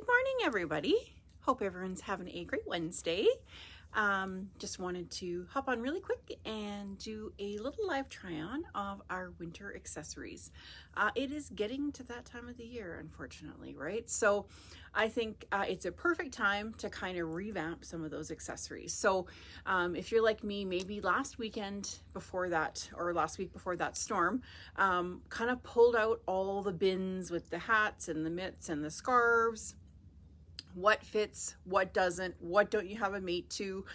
morning, everybody. Hope everyone's having a great Wednesday. Just wanted to hop on really quick and do a little live try on of our winter accessories. It is getting to that time of the year, unfortunately, right? So I think it's a perfect time to kind of revamp some of those accessories. So if you're like me, maybe last weekend before that, or last week before that storm, kind of pulled out all the bins with the hats and the mitts and the scarves. What fits, what doesn't, what don't you have a mate to.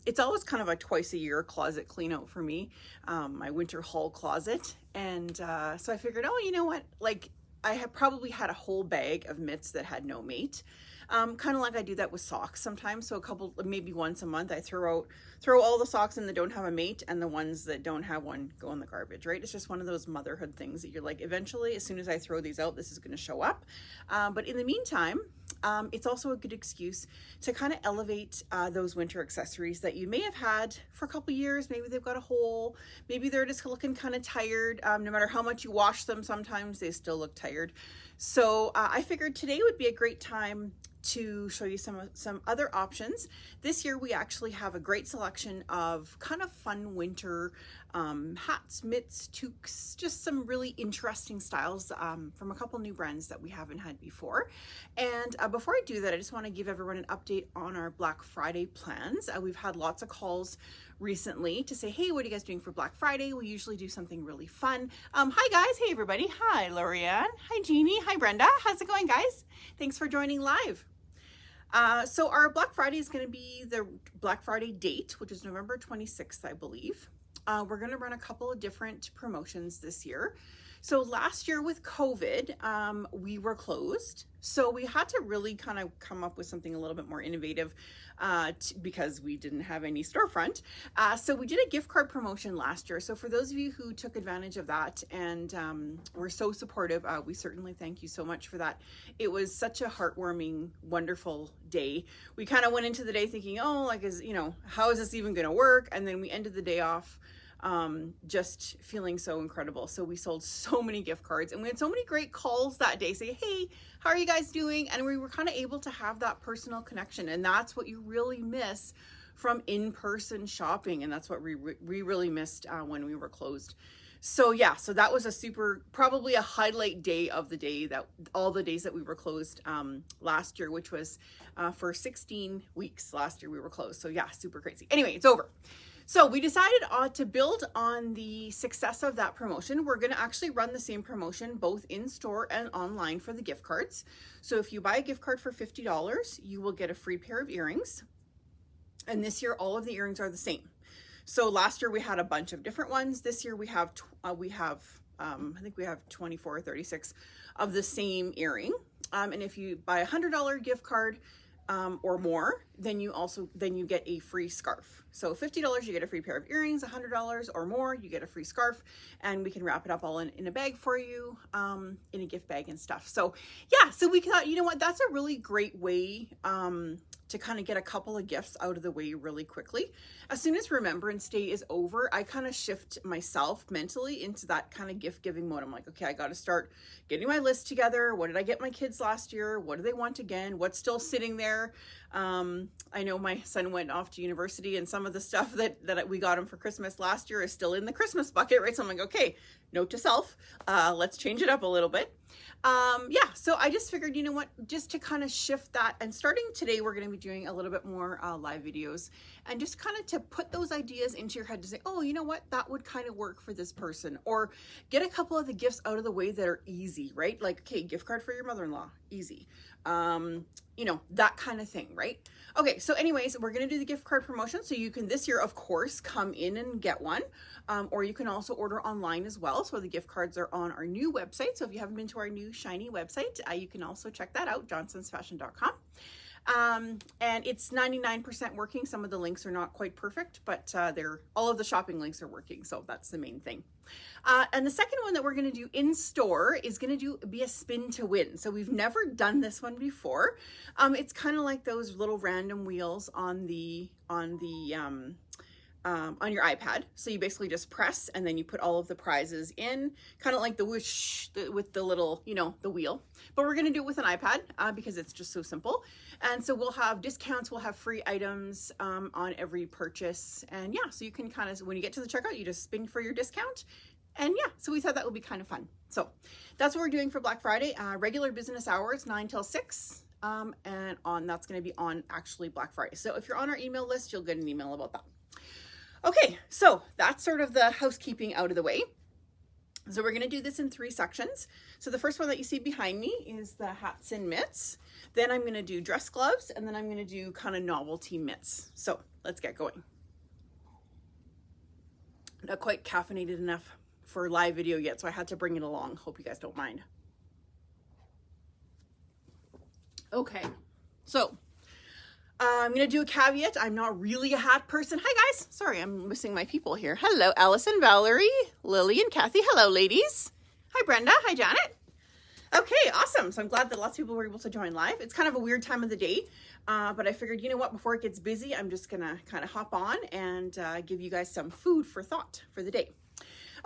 It's always kind of a twice a year closet clean out for me, my winter haul closet. And so I figured, oh, you know what, like I have probably had a whole bag of mitts that had no mate. Kind of like I do that with socks sometimes. So a couple, maybe once a month, I throw all the socks in that don't have a mate, and the ones that don't have one go in the garbage, right? It's just one of those motherhood things that you're like, eventually, as soon as I throw these out, this is going to show up. But in the meantime, it's also a good excuse to kind of elevate those winter accessories that you may have had for a couple years. Maybe they've got a hole, maybe they're just looking kind of tired. No matter how much you wash them, sometimes they still look tired. So I figured today would be a great time to show you some other options. This year we actually have a great selection of kind of fun winter hats, mitts, toques, just some really interesting styles from a couple new brands that we haven't had before. And before I do that, I just want to give everyone an update on our Black Friday plans. We've had lots of calls recently to say, hey, what are you guys doing for Black Friday? We usually do something really fun. Hi guys, hey everybody. Hi Lorianne, hi Jeannie, hi Brenda. How's it going, guys? Thanks for joining live. So our Black Friday is going to be the Black Friday date, which is November 26th, I believe. We're going to run a couple of different promotions this year. So last year with COVID, we were closed. So we had to really kind of come up with something a little bit more innovative because we didn't have any storefront. So we did a gift card promotion last year. So for those of you who took advantage of that and were so supportive, we certainly thank you so much for that. It was such a heartwarming, wonderful day. We kind of went into the day thinking, oh, like, how is this even going to work? And then we ended the day off just feeling so incredible. So we sold so many gift cards and we had so many great calls that day say, hey, how are you guys doing? And we were kind of able to have that personal connection. And that's what you really miss from in-person shopping. And that's what we really missed when we were closed. So yeah, so that was probably a highlight day of the day, that all the days that we were closed last year, which was for 16 weeks last year we were closed. So yeah, super crazy. Anyway, it's over. So we decided to build on the success of that promotion. We're going to actually run the same promotion both in store and online for the gift cards. So if you buy a gift card for $50, you will get a free pair of earrings. And this year, all of the earrings are the same. So last year we had a bunch of different ones. This year we have I think we have 24 or 36 of the same earring. And if you buy a $100 gift card, or more, then you get a free scarf. So $50, you get a free pair of earrings. $100 or more, you get a free scarf, and we can wrap it up all in a bag for you, in a gift bag and stuff. So yeah, so we thought, you know what, that's a really great way to kind of get a couple of gifts out of the way really quickly. As soon as Remembrance Day is over, I kind of shift myself mentally into that kind of gift giving mode. I'm like, okay, I got to start getting my list together. What did I get my kids last year? What do they want again? What's still sitting there? I know my son went off to university and some of the stuff that we got him for Christmas last year is still in the Christmas bucket, right? So I'm like, okay, note to self, let's change it up a little bit. Yeah, so I just figured, you know what, just to kind of shift that, and starting today, we're going to be doing a little bit more live videos, and just kind of to put those ideas into your head to say, oh, you know what, that would kind of work for this person, or get a couple of the gifts out of the way that are easy, right? Like, okay, gift card for your mother-in-law, easy. That kind of thing, right? Okay, so anyways, we're going to do the gift card promotion. So you can this year, of course, come in and get one, or you can also order online as well. So the gift cards are on our new website. So if you haven't been to our new shiny website, you can also check that out, johnsonsfashion.com. And it's 99% working. Some of the links are not quite perfect, but all of the shopping links are working. So that's the main thing. And the second one that we're going to do in store is going to be a spin to win. So we've never done this one before. It's kind of like those little random wheels on the on your iPad. So you basically just press and then you put all of the prizes in, kind of like the whoosh with the little, you know, the wheel. But we're going to do it with an iPad because it's just so simple. And so we'll have discounts, we'll have free items on every purchase. And yeah, so you can kind of, when you get to the checkout, you just spin for your discount. And yeah, so we thought that would be kind of fun. So that's what we're doing for Black Friday. Regular business hours, 9 till 6. And that's going to be on actually Black Friday. So if you're on our email list, you'll get an email about that. Okay, so that's sort of the housekeeping out of the way. So we're going to do this in 3 sections. So the first one that you see behind me is the hats and mitts. Then I'm going to do dress gloves, and then I'm going to do kind of novelty mitts. So let's get going. Not quite caffeinated enough for live video yet, so I had to bring it along. Hope you guys don't mind. Okay, so I'm going to do a caveat. I'm not really a hat person. Hi, guys. Sorry, I'm missing my people here. Hello, Allison, Valerie, Lily, and Kathy. Hello, ladies. Hi, Brenda. Hi, Janet. Okay, awesome. So I'm glad that lots of people were able to join live. It's kind of a weird time of the day, but I figured, you know what, before it gets busy, I'm just going to kind of hop on and give you guys some food for thought for the day.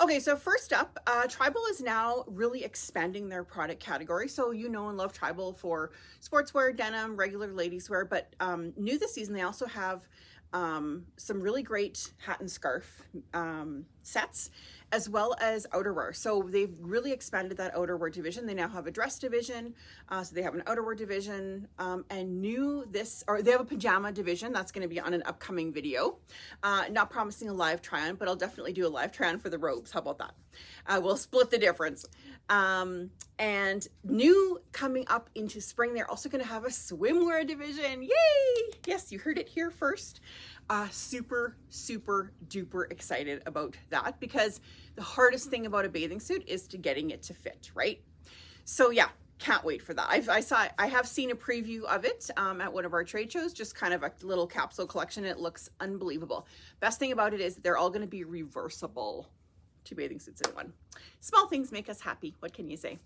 Okay, so first up, Tribal is now really expanding their product category. So you know and love Tribal for sportswear, denim, regular ladies wear, but new this season, they also have some really great hat and scarf sets, as well as outerwear. So they've really expanded that outerwear division. They now have a dress division, so they have an outerwear division, and they have a pajama division that's going to be on an upcoming video. Not promising a live try-on, but I'll definitely do a live try-on for the robes. How about that? We'll split the difference. And new coming up into spring, they're also going to have a swimwear division. Yay! Yes, you heard it here first. Super, super duper excited about that, because the hardest thing about a bathing suit is getting it to fit, right? So yeah, can't wait for that. I have seen a preview of it at one of our trade shows, just kind of a little capsule collection. It looks unbelievable. Best thing about it is they're all going to be reversible. 2 bathing suits in one. Small things make us happy. What can you say?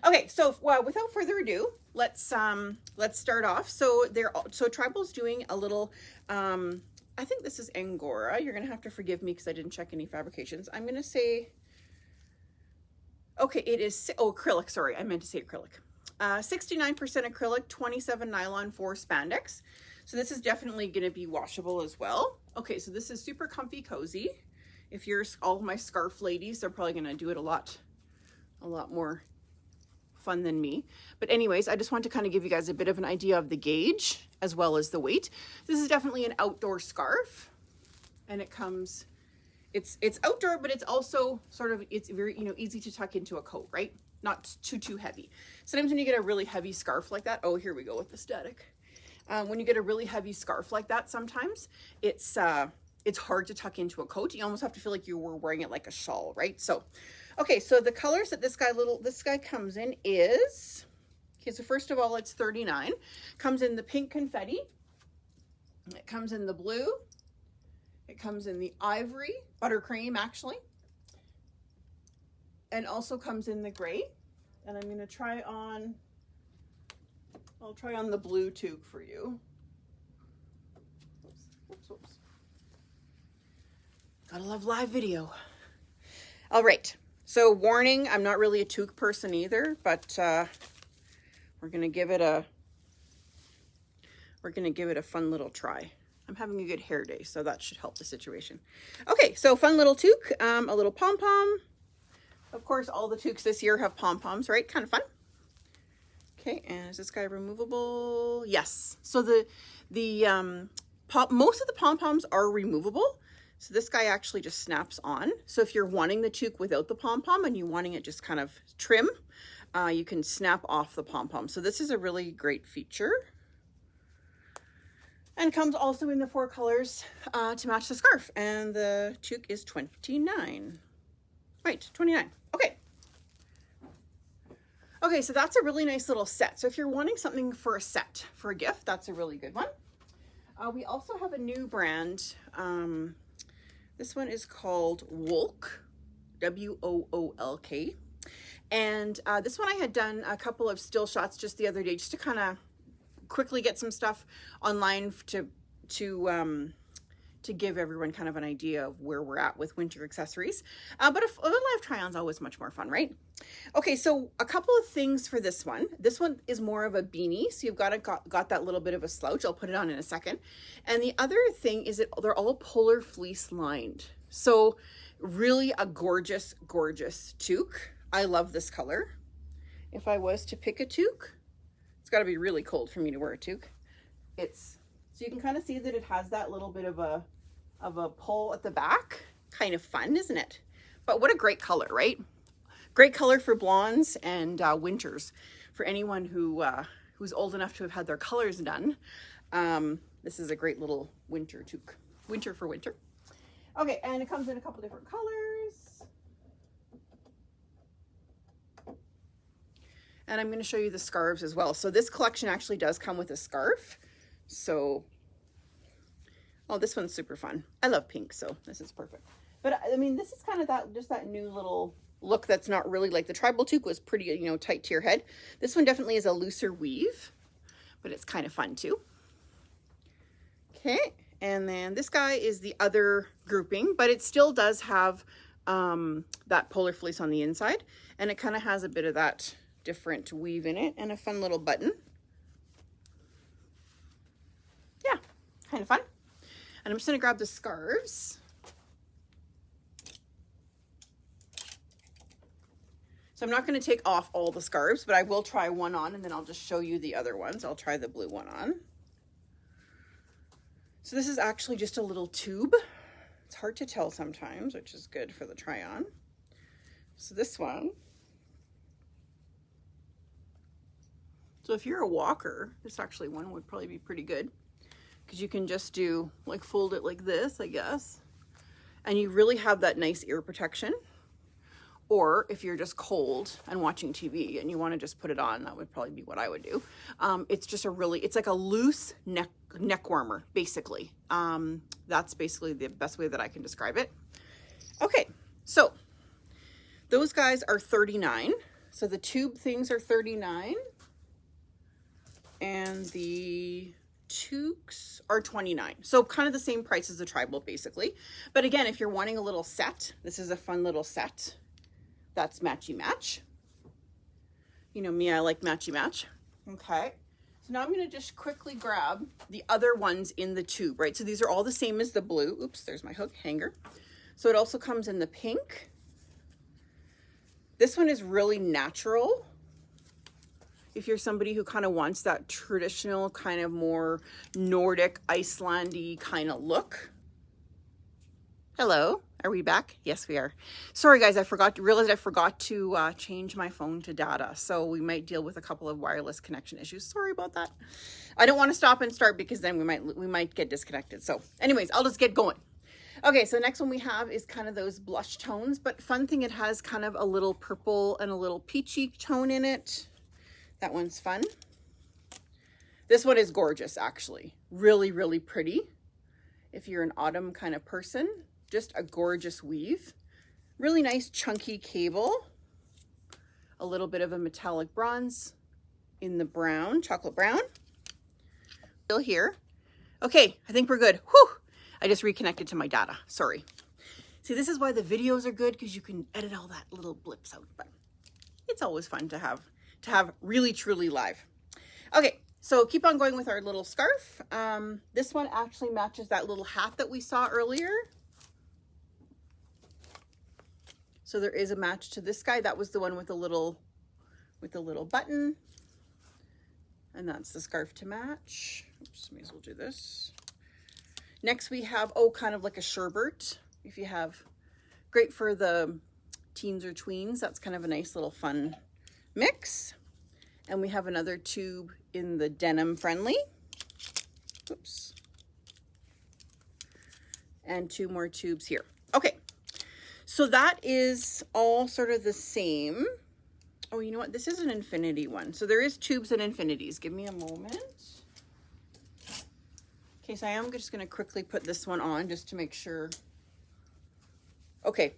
Okay, so without further ado, let's start off. So Tribal's doing a little. I think this is Angora. You're gonna have to forgive me because I didn't check any fabrications. I'm gonna say. Okay, it is acrylic. Sorry, I meant to say acrylic. 69% acrylic, 27 nylon, 4 spandex. So this is definitely gonna be washable as well. Okay, so this is super comfy, cozy. If you're all my scarf ladies, they're probably gonna do it a lot more fun than me. But anyways, I just want to kind of give you guys a bit of an idea of the gauge as well as the weight. This is definitely an outdoor scarf, and it comes, it's outdoor, but it's also sort of, it's very, you know, easy to tuck into a coat, right? Not too heavy. Sometimes when you get a really heavy scarf like that, oh, here we go with the static. When you get a really heavy scarf like that, sometimes it's hard to tuck into a coat. You almost have to feel like you were wearing it like a shawl, right? So, okay, so the colors that this guy comes in is, okay, so first of all, it's 39. Comes in the pink confetti. It comes in the blue. It comes in the ivory, buttercream actually. And also comes in the gray. And I'm gonna I'll try on the blue toque for you. Whoops. Gotta love live video. All right, so warning, I'm not really a toque person either, but we're gonna give it a fun little try. I'm having a good hair day, so that should help the situation. Okay, so fun little toque, a little pom-pom. Of course, all the toques this year have pom-poms, right? Kind of fun. Okay, and is this guy removable? Yes. So most of the pom-poms are removable. So this guy actually just snaps on. So if you're wanting the toque without the pom-pom and you're wanting it just kind of trim, you can snap off the pom-pom. So this is a really great feature. And comes also in the 4 colors to match the scarf. And the toque is $29. Right, $29. Okay. Okay, so that's a really nice little set. So if you're wanting something for a set, for a gift, that's a really good one. We also have a new brand. This one is called Woolk, W-O-O-L-K. And this one I had done a couple of still shots just the other day, just to kind of quickly get some stuff online to to give everyone kind of an idea of where we're at with winter accessories. But a live try on is always much more fun, right? Okay, so a couple of things for this one. This one is more of a beanie, so you've got that little bit of a slouch. I'll put it on in a second. And the other thing is that they're all polar fleece lined. So really a gorgeous, gorgeous toque. I love this color. If I was to pick a toque, it's got to be really cold for me to wear a toque. So you can kind of see that it has that little bit of a pull at the back. Kind of fun, isn't it? But what a great color, right? Great color for blondes and winters. For anyone who's old enough to have had their colors done, this is a great little winter toque. Winter for winter. Okay, and it comes in a couple different colors. And I'm going to show you the scarves as well. So this collection actually does come with a scarf. So, oh, this one's super fun. I love pink, so this is perfect. But I mean, this is kind of that new little look that's not really like the tribal toque was pretty, you know, tight to your head. This one definitely is a looser weave, but it's kind of fun too. Okay, and then this guy is the other grouping, but it still does have that polar fleece on the inside, and it kind of has a bit of that different weave in it and a fun little button. Yeah, kind of fun. And I'm just going to grab the scarves. So I'm not going to take off all the scarves, but I will try one on and then I'll just show you the other ones. I'll try the blue one on. So this is actually just a little tube. It's hard to tell sometimes, which is good for the try on. So this one. So if you're a walker, this actually one would probably be pretty good because you can just do like fold it like this, I guess. And you really have that nice ear protection. Or if you're just cold and watching TV and you want to just put it on, that would probably be what I would do. It's just it's like a loose neck warmer, basically. That's basically the best way that I can describe it. Okay, so those guys are $39. So the tube things are $39. And the toques are $29. So kind of the same price as the tribal, basically. But again, if you're wanting a little set, this is a fun little set. That's matchy match. You know me, I like matchy match. Okay. So now I'm going to just quickly grab the other ones in the tube, right? So these are all the same as the blue. Oops, there's my hook hanger. So it also comes in the pink. This one is really natural. If you're somebody who kind of wants that traditional kind of more Nordic, Icelandy kind of look. Hello, are we back? Yes, we are. Sorry guys, I realized I forgot to change my phone to data. So we might deal with a couple of wireless connection issues. Sorry about that. I don't want to stop and start because then we might get disconnected. So anyways, I'll just get going. Okay, so the next one we have is kind of those blush tones, but fun thing, it has kind of a little purple and a little peachy tone in it. That one's fun. This one is gorgeous, actually. Really, really pretty. If you're an autumn kind of person, just a gorgeous weave. Really nice chunky cable. A little bit of a metallic bronze in the brown, chocolate brown. Still here. Okay, I think we're good. Whew! I just reconnected to my data, sorry. See, this is why the videos are good, because you can edit all that little blips out, but it's always fun to have really truly live. Okay, so keep on going with our little scarf. This one actually matches that little hat that we saw earlier. So there is a match to this guy. That was the one with the little button. And that's the scarf to match. Oops, may as well do this. Next we have, kind of like a sherbet. If you have, great for the teens or tweens. That's kind of a nice little fun mix. And we have another tube in the denim friendly. Oops. And two more tubes here. Okay. So that is all sort of the same. Oh, you know what? This is an infinity one. So there is tubes and infinities. Give me a moment. Okay, so I am just going to quickly put this one on just to make sure. Okay.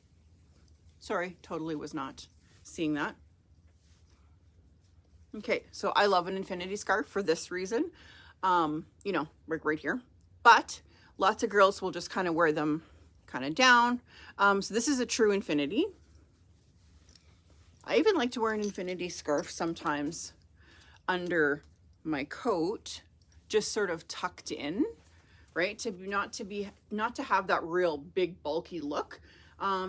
Sorry, totally was not seeing that. Okay, so I love an infinity scarf for this reason. You know, right here. But Lots of girls will just kind of wear them kind of down. So this is a true infinity. I even like to wear an infinity scarf sometimes under my coat, just sort of tucked in, right? Not to have that real big bulky look.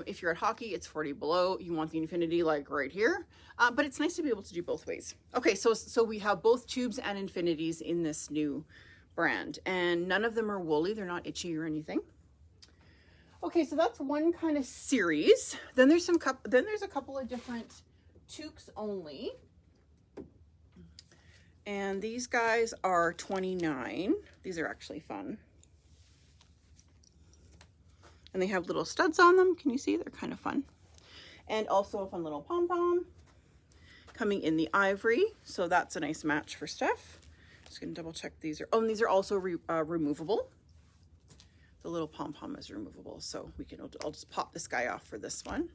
If you're at hockey, it's 40 below. You want the infinity like right here, but it's nice to be able to do both ways. Okay, so we have both tubes and infinities in this new brand, and none of them are woolly. They're not itchy or anything. Okay, so that's one kind of series. Then there's a couple of different toques only. And these guys are $29. These are actually fun. And they have little studs on them. Can you see? They're kind of fun. And also a fun little pom-pom coming in the ivory. So that's a nice match for Steph. Just gonna double check these are, and these are also removable. The little pom-pom is removable. So I'll just pop this guy off for this one.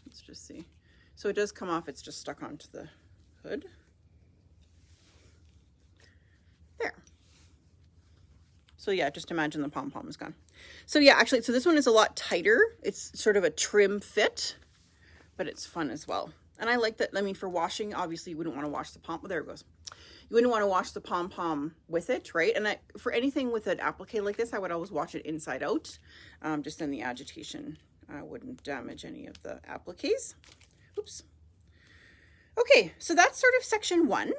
Let's just see. So it does come off. It's just stuck onto the hood. There. So yeah, just imagine the pom-pom is gone. So yeah, actually, so this one is a lot tighter. It's sort of a trim fit, but it's fun as well. And I like that. I mean, for washing, obviously you wouldn't want to wash the pom. There it goes. You wouldn't want to wash the pom-pom with it, right? And for anything with an applique like this, I would always wash it inside out. Just then the agitation wouldn't damage any of the appliques. Oops. Okay, so that's sort of section 1.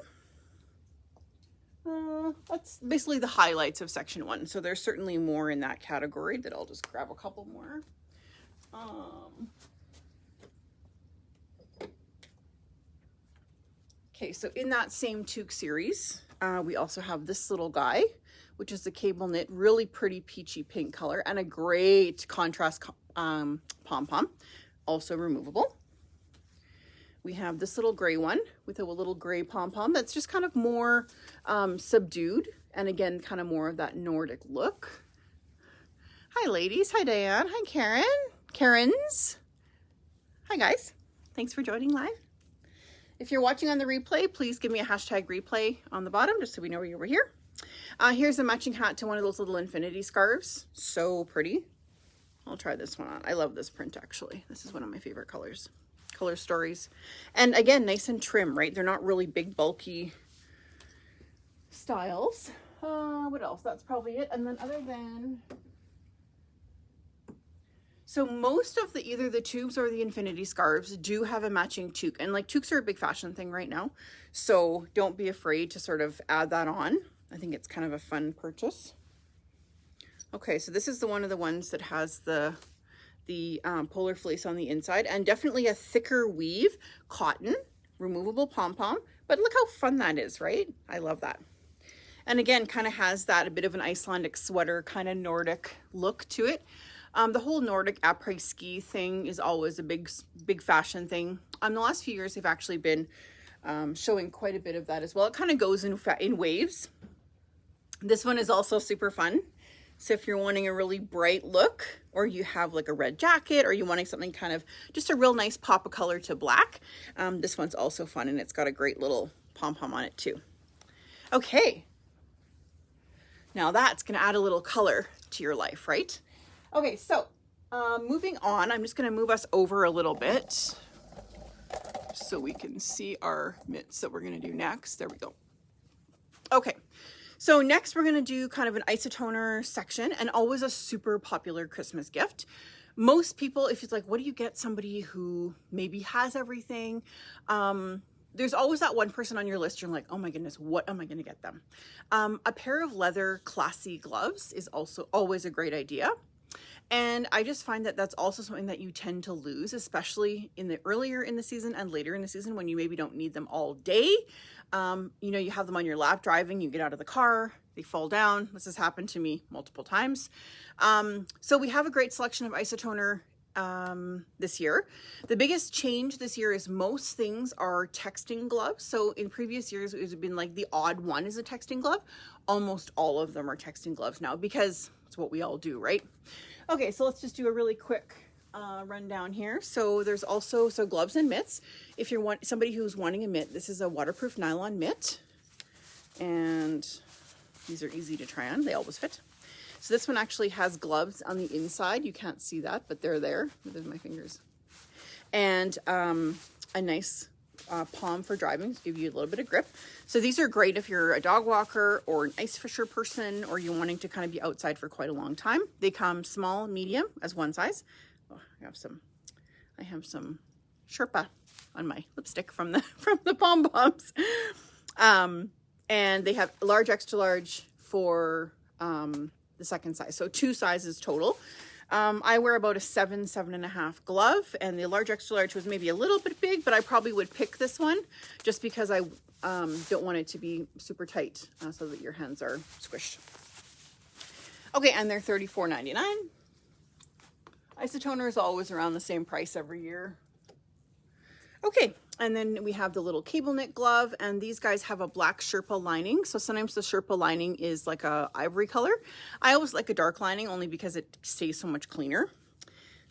That's basically the highlights of section 1. So there's certainly more in that category that I'll just grab a couple more. Okay, so in that same toque series, we also have this little guy, which is the cable knit, really pretty peachy pink color, and a great contrast pom-pom, also removable. We have this little gray one with a little gray pom-pom that's just kind of more subdued, and again, kind of more of that Nordic look. Hi ladies, hi Diane, hi Karen, Karens. Hi guys, thanks for joining live. If you're watching on the replay, please give me a hashtag replay on the bottom, just so we know you were here. Here's a matching hat to one of those little infinity scarves. So pretty. I'll try this one on. I love this print actually. This is one of my favorite colors. Color stories. And again, nice and trim, right? They're not really big, bulky styles. What else? That's probably it. And then other than... So most of either the tubes or the infinity scarves do have a matching toque. And like toques are a big fashion thing right now. So don't be afraid to sort of add that on. I think it's kind of a fun purchase. Okay, so this is one of the ones that has the polar fleece on the inside, and definitely a thicker weave, cotton, removable pom-pom. But look how fun that is, right? I love that. And again, kind of has that a bit of an Icelandic sweater, kind of Nordic look to it. The whole Nordic après-ski thing is always a big fashion thing. The last few years, they've actually been showing quite a bit of that as well. It kind of goes in waves. This one is also super fun. So if you're wanting a really bright look, or you have like a red jacket, or you're wanting something kind of just a real nice pop of color to black, this one's also fun, and it's got a great little pom-pom on it too. Okay. Now that's going to add a little color to your life, right? Okay, so moving on, I'm just going to move us over a little bit so we can see our mitts that we're going to do next. There we go. Okay, so next we're going to do kind of an isotoner section, and always a super popular Christmas gift. Most people, if it's like, what do you get somebody who maybe has everything? There's always that one person on your list you're like, oh my goodness, what am I going to get them? A pair of leather classy gloves is also always a great idea. And I just find that that's also something that you tend to lose, especially earlier in the season and later in the season when you maybe don't need them all day. You know, you have them on your lap driving, you get out of the car, they fall down. This has happened to me multiple times. So we have a great selection of isotoner this year. The biggest change this year is most things are texting gloves. So in previous years, it has been like the odd one is a texting glove. Almost all of them are texting gloves now, because it's what we all do, right? Okay, so let's just do a really quick rundown here. So there's also gloves and mitts. If you're somebody who's wanting a mitt, this is a waterproof nylon mitt, and These are easy to try on. They always fit. So this one actually has gloves on the inside. You can't see that, but they're there. There's my fingers. And a nice palm for driving to give you a little bit of grip. So these are great if you're a dog walker or an ice fisher person, or you're wanting to kind of be outside for quite a long time. They come small, medium as one size. Oh, I have some Sherpa on my lipstick from the pom poms. And they have large, extra large for the second size. So 2 sizes total. I wear about a 7.5 glove, and the large, extra large was maybe a little bit big, but I probably would pick this one just because I don't want it to be super tight so that your hands are squished. Okay, and they're $34.99. Isotoner is always around the same price every year. Okay, and then we have the little cable knit glove, and these guys have a black Sherpa lining. So sometimes the Sherpa lining is like a ivory color. I always like a dark lining only because it stays so much cleaner.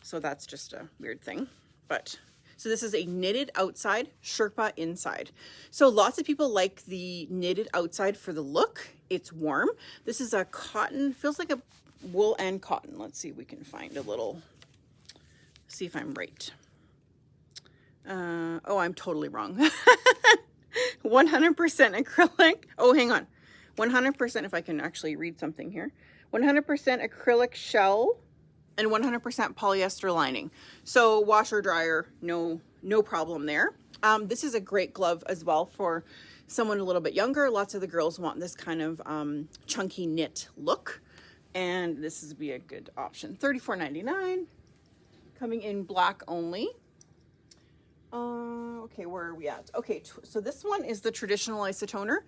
So that's just a weird thing. But so this is a knitted outside, Sherpa inside. So lots of people like the knitted outside for the look. It's warm. This is a cotton, feels like a wool and cotton. Let's see if we can find a little, see if I'm right. Oh, I'm totally wrong. 100% acrylic. Oh, hang on. 100%, if I can actually read something here. 100% acrylic shell and 100% polyester lining. So washer dryer, no problem there. This is a great glove as well for someone a little bit younger. Lots of the girls want this kind of chunky knit look, and this would be a good option. $34.99, coming in black only. Okay, where are we at? Okay, so this one is the traditional isotoner.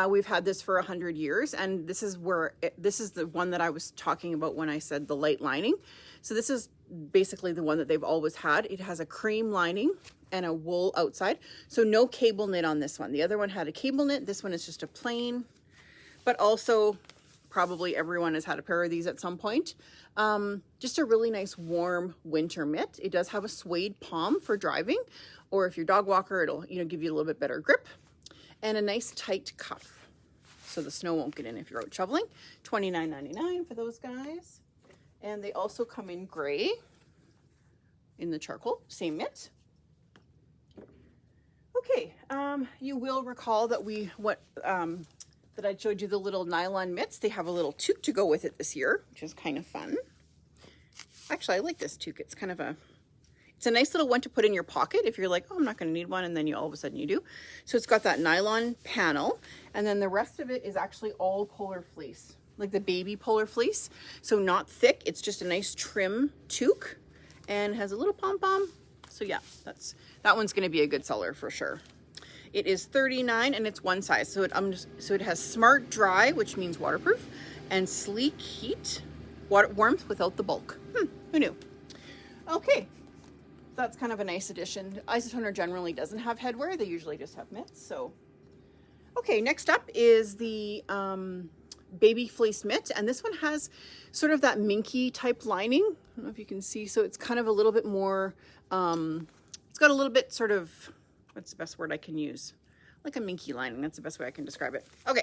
We've had this for 100 years, and this is the one that I was talking about when I said the light lining. So this is basically the one that they've always had. It has a cream lining and a wool outside. So no cable knit on this one. The other one had a cable knit. This one is just a plain, but also probably everyone has had a pair of these at some point. Just a really nice warm winter mitt. It does have a suede palm for driving, or if you're a dog walker, it'll give you a little bit better grip, and a nice tight cuff so the snow won't get in if you're out shoveling. $29.99 for those guys. And they also come in gray in the charcoal, same mitt. Okay, you will recall that that I showed you the little nylon mitts. They have a little toque to go with it this year, which is kind of fun. Actually, I like this toque. It's a nice little one to put in your pocket if you're like, oh, I'm not going to need one, and then all of a sudden you do. So it's got that nylon panel, and then the rest of it is actually all polar fleece, like the baby polar fleece. So not thick. It's just a nice trim toque, and has a little pom-pom. So yeah, that one's going to be a good seller for sure. It is $39, and it's one size. So it has smart dry, which means waterproof, and sleek heat, warmth without the bulk. Who knew? Okay, that's kind of a nice addition. Isotoner generally doesn't have headwear. They usually just have mitts. So, okay, next up is the baby fleece mitt, and this one has sort of that minky type lining. I don't know if you can see. So it's kind of a little bit more. It's got a little bit sort of. What's the best word I can use? Like a minky lining. That's the best way I can describe it. Okay.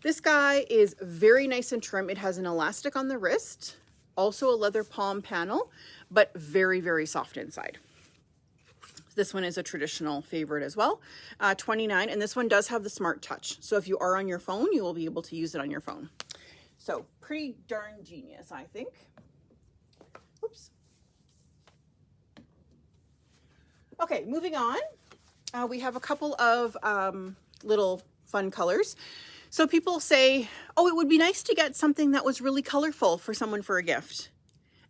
This guy is very nice and trim. It has an elastic on the wrist, also a leather palm panel, but very, very soft inside. This one is a traditional favorite as well. $29, and this one does have the smart touch. So if you are on your phone, you will be able to use it on your phone. So pretty darn genius, I think. Oops. Okay, moving on. We have a couple of little fun colors. So people say, oh, it would be nice to get something that was really colorful for someone for a gift.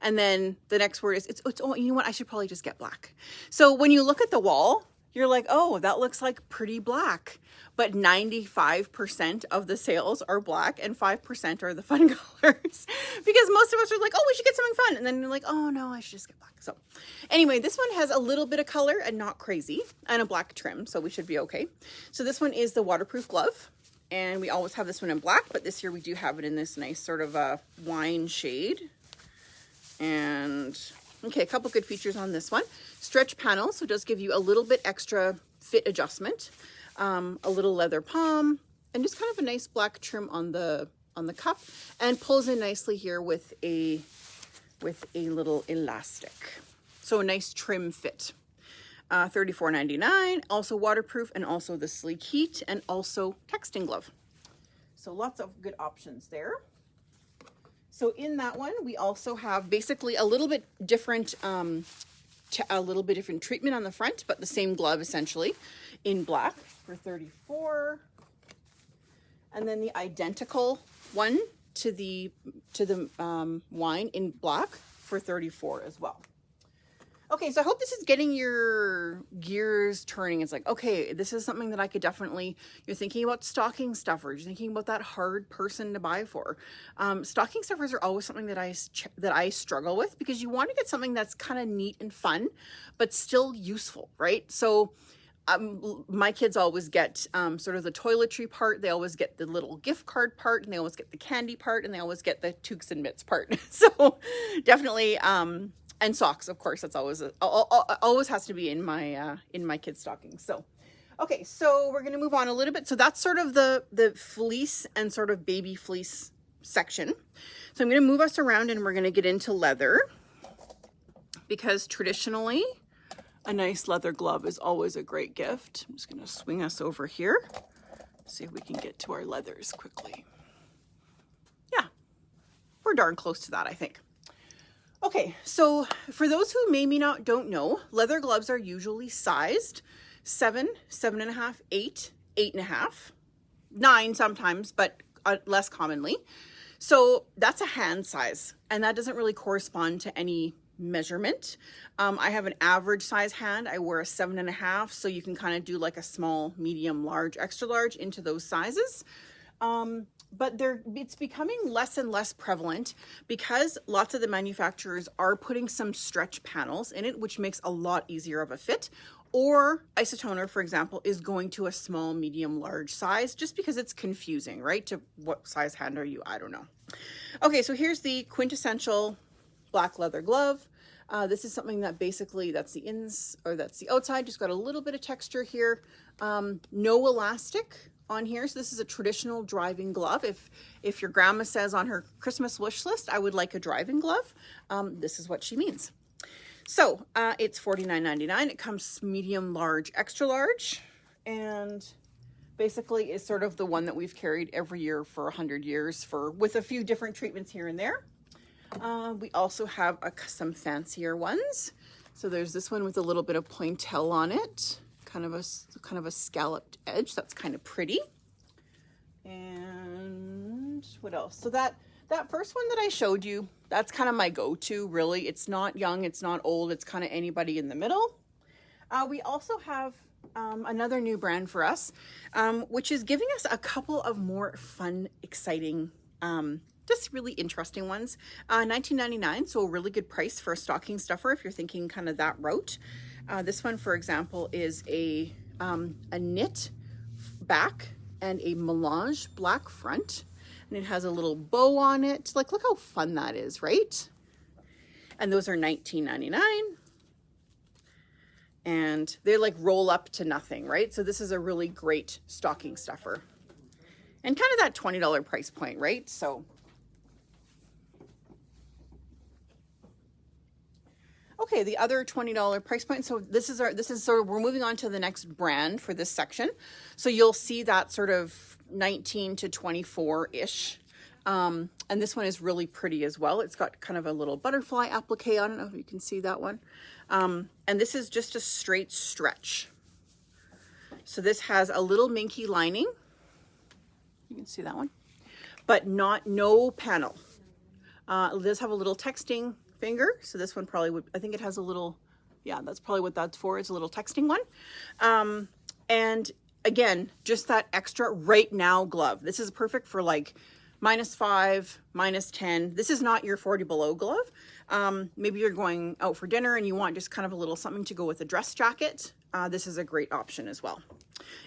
And then the next word is, oh, you know what? I should probably just get black. So when you look at the wall, you're like, oh, that looks like pretty black. But 95% of the sales are black and 5% are the fun colors. Because most of us are like, oh, we should get something fun. And then you're like, oh, no, I should just get black. So anyway, this one has a little bit of color and not crazy, and a black trim. So we should be okay. So this one is the waterproof glove. And we always have this one in black, but this year we do have it in this nice sort of a wine shade. And okay, a couple good features on this one. Stretch panel, so it does give you a little bit extra fit adjustment. A little leather palm, and just kind of a nice black trim on the cuff, and pulls in nicely here with a little elastic. So a nice trim fit. $34.99, also waterproof, and also the sleek heat, and also texting glove. So lots of good options there. So in that one, we also have basically a little bit different treatment on the front, but the same glove essentially in black for $34. And then the identical one to the wine in black for $34 as well. Okay, so I hope this is getting your gears turning. It's like, okay, this is something that I could definitely, you're thinking about stocking stuffers, you're thinking about that hard person to buy for. Stocking stuffers are always something that I struggle with, because you want to get something that's kind of neat and fun, but still useful, right? So my kids always get sort of the toiletry part, they always get the little gift card part, and they always get the candy part, and they always get the Tukes and Mitts part. So definitely, and socks, of course, that's always has to be in my kids' stockings. So, okay, so we're gonna move on a little bit. So that's sort of the fleece and sort of baby fleece section. So I'm gonna move us around, and we're gonna get into leather, because traditionally a nice leather glove is always a great gift. I'm just gonna swing us over here, see if we can get to our leathers quickly. Yeah, we're darn close to that, I think. Okay, so for those who don't know, leather gloves are usually sized 7, 7.5, 8, 8.5, 9 sometimes, but less commonly. So that's a hand size, and that doesn't really correspond to any measurement. I have an average size hand. I wear a 7.5, so you can kind of do like a small, medium, large, extra large into those sizes. But it's becoming less and less prevalent, because lots of the manufacturers are putting some stretch panels in it, which makes a lot easier of a fit. Or Isotoner, for example, is going to a small, medium, large size, just because it's confusing, right? To what size hand are you? I don't know. Okay, so here's the quintessential black leather glove. This is something that basically, that's the outside, just got a little bit of texture here. No elastic on here. So this is a traditional driving glove. If your grandma says on her Christmas wish list, I would like a driving glove, this is what she means. So it's $49.99. It comes medium, large, extra large, and basically is sort of the one that we've carried every year for 100 years with a few different treatments here and there. We also have some fancier ones. So there's this one with a little bit of pointelle on it, kind of a scalloped edge. That's kind of pretty. And what else? So that first one that I showed you, that's kind of my go-to, really. It's not young, it's not old, it's kind of anybody in the middle. We also have another new brand for us, which is giving us a couple of more fun, exciting, just really interesting ones. $19.99, so a really good price for a stocking stuffer if you're thinking kind of that route. This one, for example, is a knit back and a melange black front, and it has a little bow on it. Like, look how fun that is, right? And those are $19.99, and they like roll up to nothing, right? So this is a really great stocking stuffer, and kind of that $20 price point, right? So okay, the other $20 price point. So this is sort of, we're moving on to the next brand for this section. So you'll see that sort of 19 to 24-ish. And this one is really pretty as well. It's got kind of a little butterfly applique on it. I don't know if you can see that one. And this is just a straight stretch. So this has a little minky lining. You can see that one, but no panel. It does have a little texting finger. So this one probably would, I think it has a little, yeah, that's probably what that's for. It's a little texting one. And again, just that extra right now glove. This is perfect for like -5, -10. This is not your 40 below glove. Maybe you're going out for dinner and you want just kind of a little something to go with a dress jacket. This is a great option as well.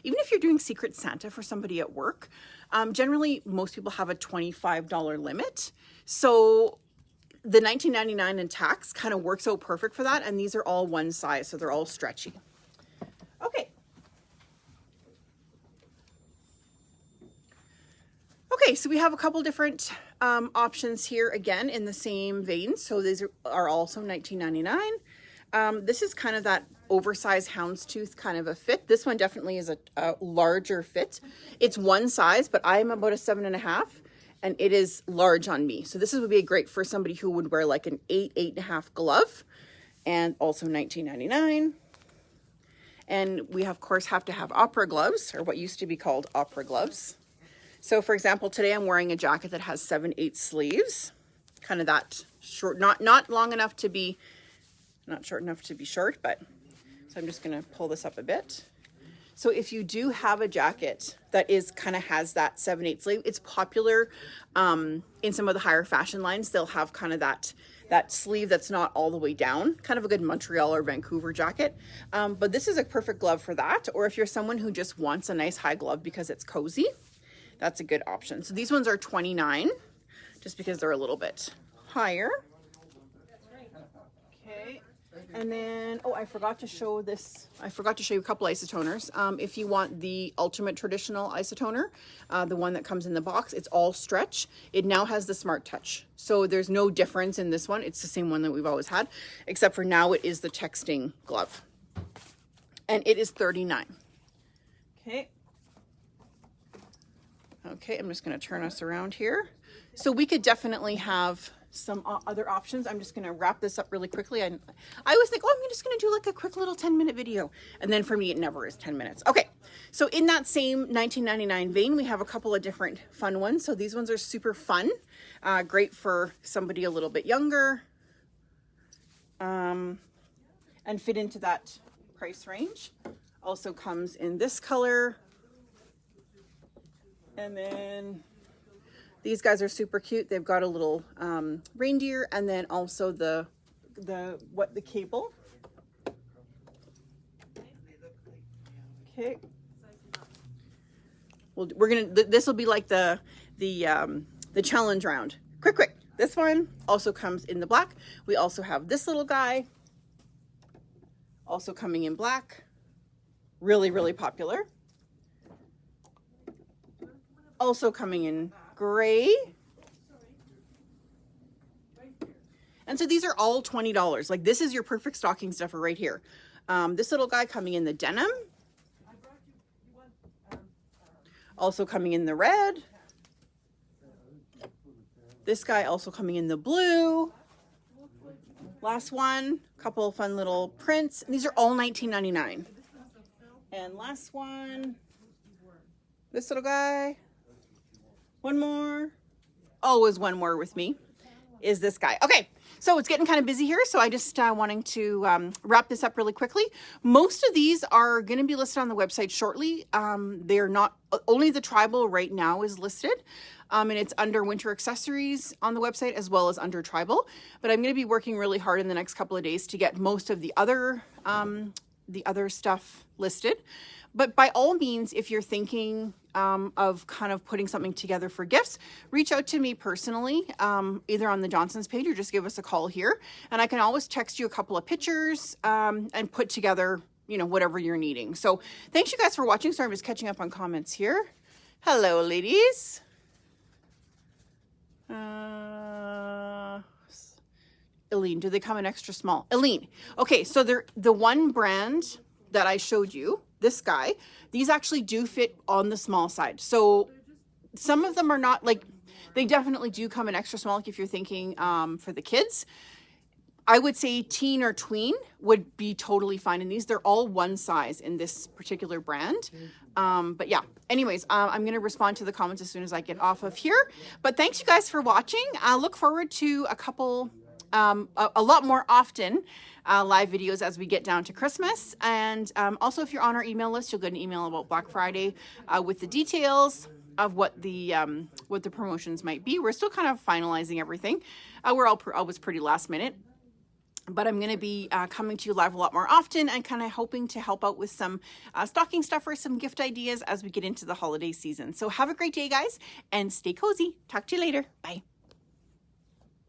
Even if you're doing Secret Santa for somebody at work, generally most people have a $25 limit. So the $19.99 in tax kind of works out perfect for that. And these are all one size, so they're all stretchy. Okay. Okay, so we have a couple different options here again in the same vein. So these are also $19.99. This is kind of that oversized houndstooth kind of a fit. This one definitely is a larger fit. It's one size, but I'm about a 7.5, and it is large on me. So this would be great for somebody who would wear like an 8.5 glove, and also $19.99. And we of course have to have opera gloves, or what used to be called opera gloves. So for example, today I'm wearing a jacket that has 7/8 sleeves, kind of that short, not long enough to be, not short enough to be short, but so I'm just going to pull this up a bit. So if you do have a jacket that is kind of has that 7/8 sleeve, it's popular in some of the higher fashion lines. They'll have kind of that sleeve that's not all the way down, kind of a good Montreal or Vancouver jacket. But this is a perfect glove for that. Or if you're someone who just wants a nice high glove because it's cozy, that's a good option. So these ones are $29, just because they're a little bit higher. Okay. And then, oh, I forgot to show this. I forgot to show you a couple isotoners. If you want the ultimate traditional isotoner, the one that comes in the box, it's all stretch. It now has the Smart Touch. So there's no difference in this one. It's the same one that we've always had, except for now it is the texting glove. And it is $39. Okay. Okay, I'm just going to turn us around here. So we could definitely have some other options. I'm just going to wrap this up really quickly. I always think, oh, I'm just going to do like a quick little 10-minute video. And then for me, it never is 10 minutes. Okay, so in that same $19.99 vein, we have a couple of different fun ones. So these ones are super fun. Great for somebody a little bit younger. And fit into that price range. Also comes in this color. And then these guys are super cute. They've got a little reindeer, and then also the cable. Okay. Well, this will be like the challenge round. Quick. This one also comes in the black. We also have this little guy, also coming in black. Really, really popular. Also coming in gray. And so these are all $20. Like, this is your perfect stocking stuffer right here. This little guy coming in the denim. Also coming in the red. This guy also coming in the blue. Last one, couple of fun little prints. And these are all $19.99. And last one, this little guy. One more. Always one more with me is this guy. Okay, so it's getting kind of busy here, so I just wanting to wrap this up really quickly. Most of these are going to be listed on the website shortly. They're not, only the tribal right now is listed, and it's under winter accessories on the website as well as under tribal. But I'm going to be working really hard in the next couple of days to get most of the other stuff listed. But by all means, if you're thinking of kind of putting something together for gifts, reach out to me personally, either on the Johnson's page or just give us a call here. And I can always text you a couple of pictures and put together, you know, whatever you're needing. So thanks you guys for watching. Sorry, I'm just catching up on comments here. Hello, ladies. Eileen, do they come in extra small? Eileen. Okay, so they're the one brand that I showed you, this guy, these actually do fit on the small side. So some of them are not, like, they definitely do come in extra small. Like if you're thinking for the kids, I would say teen or tween would be totally fine in these. They're all one size in this particular brand. But yeah, anyways, I'm going to respond to the comments as soon as I get off of here. But thanks you guys for watching. I look forward to a couple, a lot more often live videos as we get down to Christmas. And also, if you're on our email list, you'll get an email about Black Friday with the details of what the promotions might be. We're still kind of finalizing everything. We're always pretty last minute. But I'm going to be coming to you live a lot more often and kind of hoping to help out with some stocking stuffers, some gift ideas as we get into the holiday season. So have a great day, guys, and stay cozy. Talk to you later. Bye.